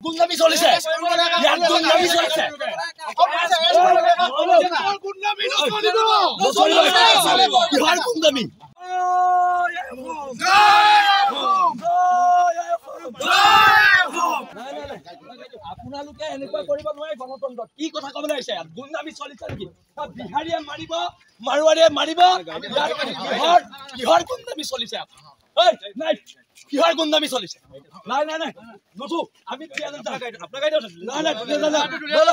গুন্ডামি চলিছে ইয়াত গুন্ডামি চলিছে কিহৰ গুন্ডামি আপোনালোকে এনেকুৱা কৰিব নোৱাৰে গণতন্ত্ৰত কি কথা ক'বলৈ আহিছে গুন্ডামি চলিছে নেকি বিহাৰীয়ে মাৰিব মাৰোৱাৰীয়ে মাৰিব কিহৰ গুন্ডামি চলিছে নাই কিহৰ গুন্ডামি চলিছে নাই নাই নাই নুঠো আমি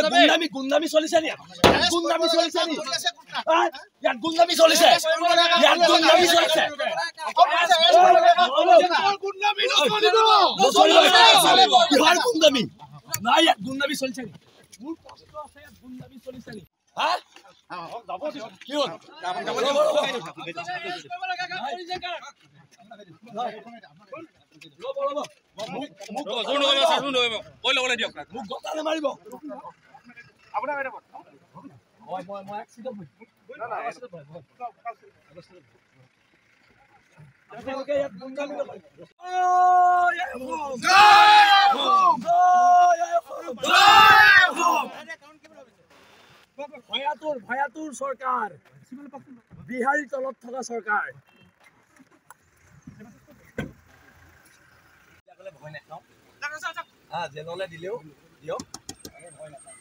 গুন্ডামি গুন্ডামি চলিছে নি গুন্ডামি চলিছে নি ইয়াত গুন্ডামি চলিছে ইয়াত গুন্ডামি চলিছে কিহৰ গুন্ডামি নাই ইয়াত গুন্ডামি চলিছে নি মোৰ কষ্ট আছে ইয়াত গুন্ডামি চলিছে নি হা কি হ'ল ভয়াতুৰ চৰকাৰ বিহাৰীৰ তলত থকা চৰকাৰ ভয় নাখাওঁ জেললৈ দিলেও দিয়ক ভয় নাখাওঁ